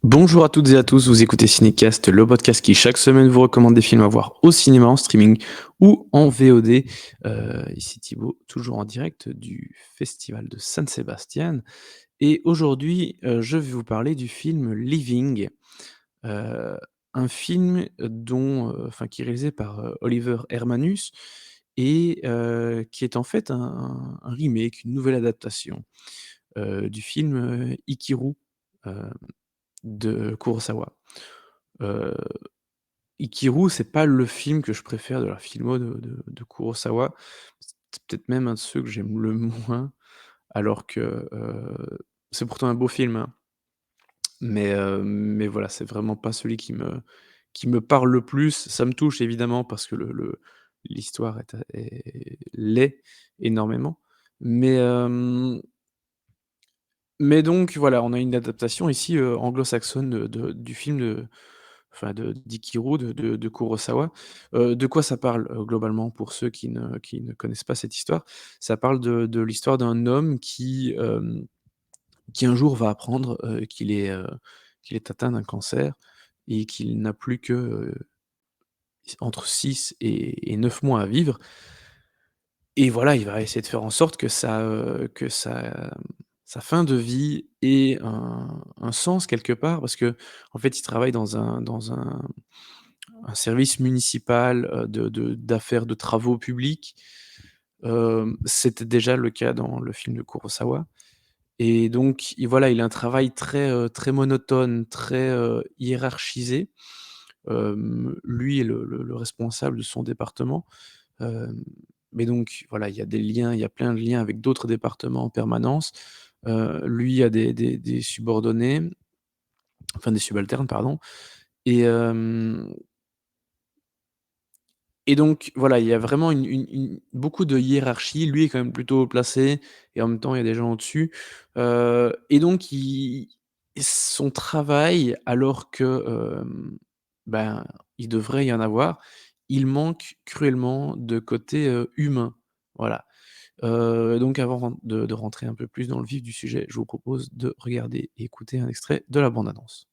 Bonjour à toutes et à tous, vous écoutez Cinécast, le podcast qui chaque semaine vous recommande des films à voir au cinéma, en streaming ou en VOD. Ici Thibaut, toujours en direct du festival de San Sebastian. Et aujourd'hui, je vais vous parler du film Living, heu, un film qui est réalisé par, Oliver Hermanus et qui est en fait un remake, une nouvelle adaptation, du film, Ikiru, heu, de Kurosawa. Heu, Ikiru, c'est pas le film que je préfère de la filmo de Kurosawa. C'est peut-être même un de ceux que j'aime le moins, alors que, c'est pourtant un beau film, hein. Mais voilà, c'est vraiment pas celui qui me parle le plus. Ça me touche évidemment parce que l'histoire l'est énormément. Mais, mais donc voilà, on a une adaptation ici, anglo-saxonne du film de d'Ikiru de Kurosawa. De quoi ça parle, globalement pour ceux qui ne connaissent pas cette histoire? Ça parle de l'histoire d'un homme qui un jour va apprendre, qu'il est atteint d'un cancer et qu'il n'a plus que, entre 6 et 9 mois à vivre. Et voilà, il va essayer de faire en sorte que sa fin de vie ait un sens quelque part parce que en fait, il travaille dans un service municipal, d'affaires de travaux publics. C'était déjà le cas dans le film de Kurosawa et donc voilà, il a un travail très monotone, très, hiérarchisé. Lui est le responsable de son département. Hem, mais donc voilà, il y a plein de liens avec d'autres départements en permanence. Lui a des subordonnés, enfin des subalternes, pardon. Et hem et donc voilà, il y a vraiment une beaucoup de hiérarchie. Lui est quand même plutôt haut placé et en même temps, il y a des gens au-dessus. Et donc son travail, alors que, ben, il devrait y en avoir, il manque cruellement de côté, humain. Voilà. Donc avant de rentrer un peu plus dans le vif du sujet, je vous propose de regarder et écouter un extrait de la bande annonce.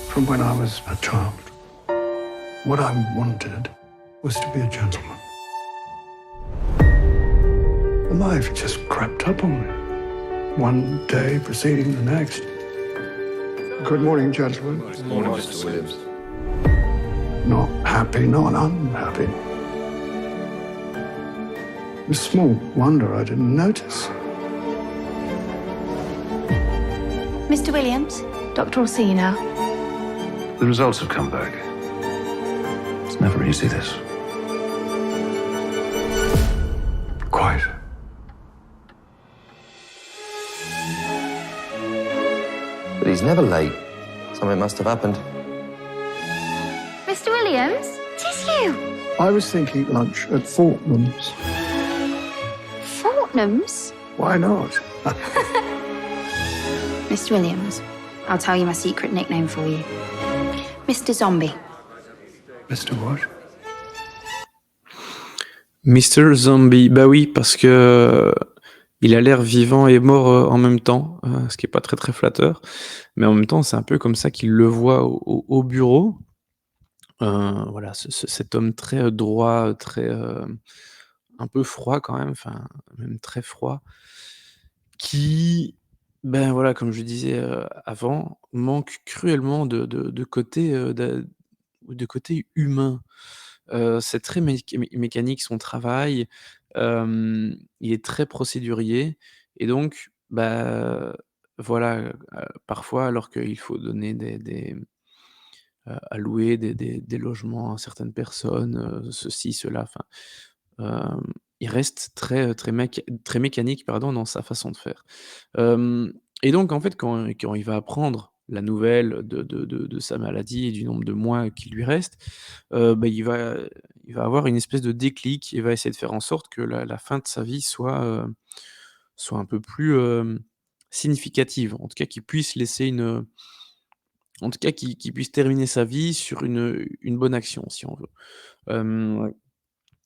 From when I was a child, what I wanted was to be a gentleman. Life just crept up on me, one day preceding the next. Good morning, gentlemen. Morning, Mr. Williams. Not happy, not unhappy. It's small wonder I didn't notice. Mr. Williams, Doctor will see you now. The results have come back. It's never easy, this. Quite. But he's never late. Something must have happened. Mr. Williams, it is you. I was thinking lunch at Fortnum's. Fortnum's? Why not? Mr. Williams, I'll tell you my secret nickname for you. Mr. Zombie. Mr. What? Mister Zombie, bah oui, parce que, il a l'air vivant et mort, en même temps, ce qui est pas très, très flatteur. Mais en même temps, c'est un peu comme ça qu'il le voit au bureau. Voilà, cet homme très, droit, très, un peu froid quand même, enfin, même très froid, qui, ben, voilà, comme je disais, avant, manque cruellement de côté, de côté humain. C'est très mécanique son travail, il est très procédurier et donc, bah, voilà, parfois alors qu'il faut donner allouer des logements à certaines personnes, ceci, cela, enfin, il reste très mécanique, pardon, dans sa façon de faire. Hem et donc en fait, quand il va apprendre la nouvelle de sa maladie et du nombre de mois qui lui restent, bah, il va avoir une espèce de déclic. Il va essayer de faire en sorte que la fin de sa vie soit un peu plus, significative. En tout cas, qu'il puisse laisser en tout cas, qu'il puisse terminer sa vie sur une bonne action, si on veut. Hem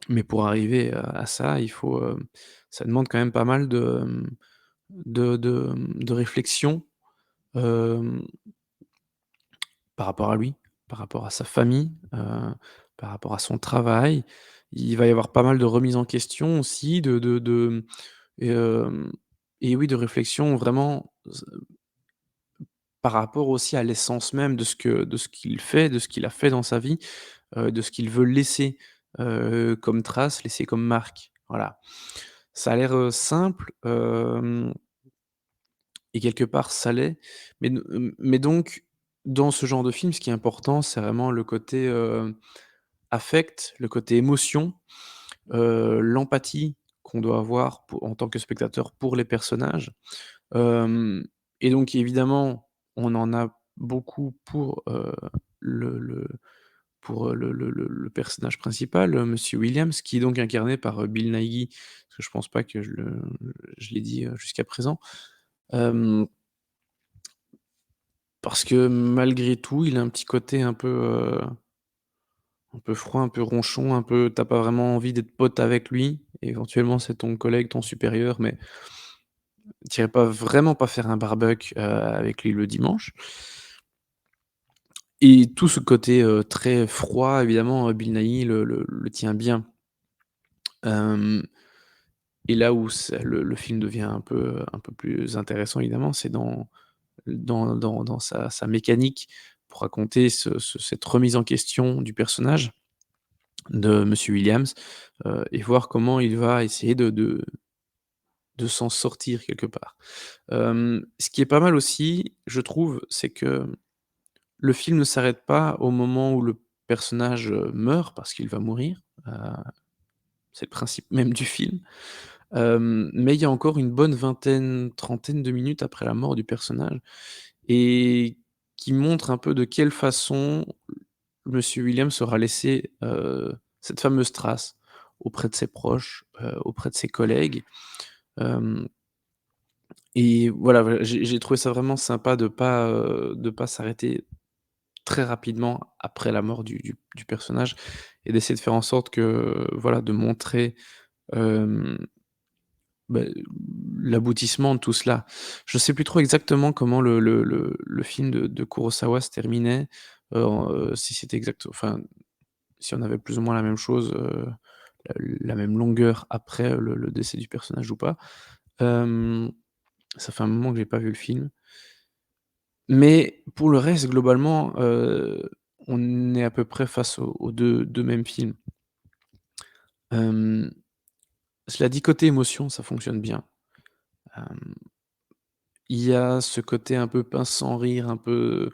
Mais pour arriver à ça, ça demande quand même pas mal de réflexion, hem, par rapport à lui, par rapport à sa famille, par rapport à son travail. Il va y avoir pas mal de remises en question aussi, et hem et oui, de réflexion vraiment par rapport aussi à l'essence même de ce qu'il fait, de ce qu'il a fait dans sa vie, de ce qu'il veut laisser, comme trace, laisser comme marque. Voilà. Ça a l'air, simple, et quelque part ça l'est, mais donc dans ce genre de film, ce qui est important, c'est vraiment le côté, affect, le côté émotion, l'empathie qu'on doit avoir en tant que spectateur pour les personnages. Hem et donc évidemment, on en a beaucoup le le personnage principal, Monsieur Williams, qui est donc incarné par, Bill Nighy, parce que je pense pas que je l'ai dit, jusqu'à présent. Hem, Parce que malgré tout, il a un petit côté un peu froid, un peu ronchon, un peu tu pas vraiment envie d'être pote avec lui. Éventuellement, c'est ton collègue, ton supérieur, mais tu pas vraiment pas faire un barbecue, avec lui le dimanche. Et tout ce côté, très froid évidemment, Bill Nighy le tient bien. Hem et là où le film devient un peu plus intéressant évidemment, c'est dans sa mécanique pour raconter cette remise en question du personnage de Monsieur Williams, et voir comment il va essayer de s'en sortir quelque part. Ce qui est pas mal aussi, je trouve, c'est que le film ne s'arrête pas au moment où le personnage, meurt, parce qu'il va mourir, c'est le principe même du film. Mais il y a encore une bonne vingtaine, trentaine de minutes après la mort du personnage et qui montre un peu de quelle façon Monsieur Williams aura laissé, cette fameuse trace auprès de ses proches, auprès de ses collègues. Hem et voilà, j'ai trouvé ça vraiment sympa de pas s'arrêter très rapidement après la mort du personnage et d'essayer de faire en sorte que, voilà, de montrer, hem, bah, l'aboutissement de tout cela. Je sais plus trop exactement comment le film de Kurosawa se terminait, si c'était enfin, si on avait plus ou moins la même chose, la même longueur après le décès du personnage ou pas. Hem, Ça fait un moment que j'ai pas vu le film. Mais pour le reste, globalement, on est à peu près face aux 2 mêmes films. Hem, Cela dit, côté émotion, ça fonctionne bien. Hem, il y a ce côté un peu pince sans rire, un peu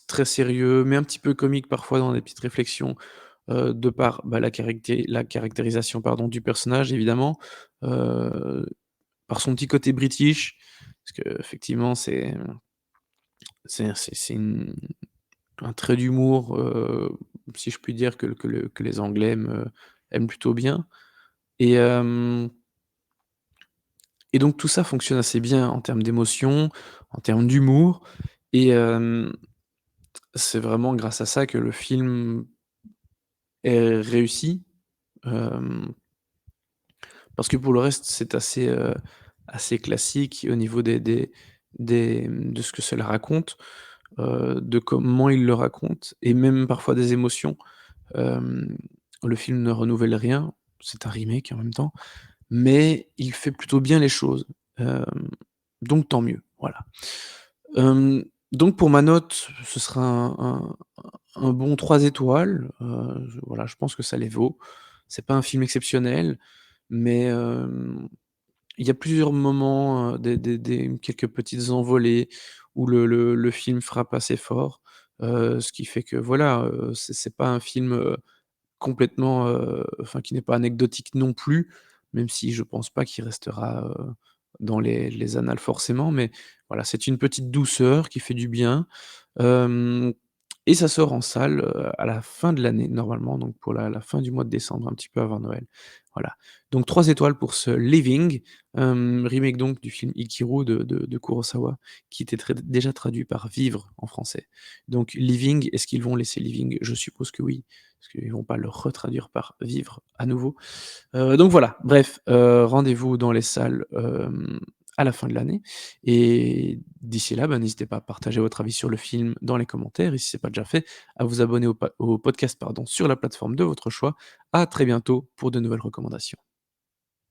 très sérieux, mais un petit peu comique parfois dans des petites réflexions, de par, bah, la caractérisation, pardon, du personnage évidemment, heu, par son petit côté british, parce qu'effectivement c'est un trait d'humour, si je puis dire, que les Anglais aiment plutôt bien et hem et donc tout ça fonctionne assez bien en termes d'émotion, en termes d'humour et c'est vraiment grâce à ça que le film est réussi, hem, parce que pour le reste, c'est assez classique au niveau de ce que cela raconte, de comment il le raconte et même parfois des émotions. Hem, le film ne renouvelle rien, c'est un remake en même temps, mais il fait plutôt bien les choses, hem, donc tant mieux, voilà. Donc pour ma note, ce sera un bon 3 étoiles, voilà, je pense que ça les vaut. C'est pas un film exceptionnel, mais il y a plusieurs moments, des quelques petites envolées où le film frappe assez fort, ce qui fait que voilà, c'est pas un film, complètement, enfin qui n'est pas anecdotique non plus, même si je pense pas qu'il restera, dans les annales forcément, mais voilà, c'est une petite douceur qui fait du bien. Hem, et ça sort en salle, à la fin de l'année normalement, donc pour la fin du mois de décembre, un petit peu avant Noël. Voilà. Donc 3 étoiles pour ce Living, remake donc du film Ikiru de Kurosawa, qui était déjà traduit par Vivre en français. Donc Living, est-ce qu'ils vont laisser Living? Je suppose que oui, parce qu'ils vont pas le retraduire par Vivre à nouveau. Donc voilà, bref, rendez-vous dans les salles, à la fin de l'année et d'ici là, bah, n'hésitez pas à partager votre avis sur le film dans les commentaires et si c'est pas déjà fait, à vous abonner au podcast, pardon, sur la plateforme de votre choix. À très bientôt pour de nouvelles recommandations.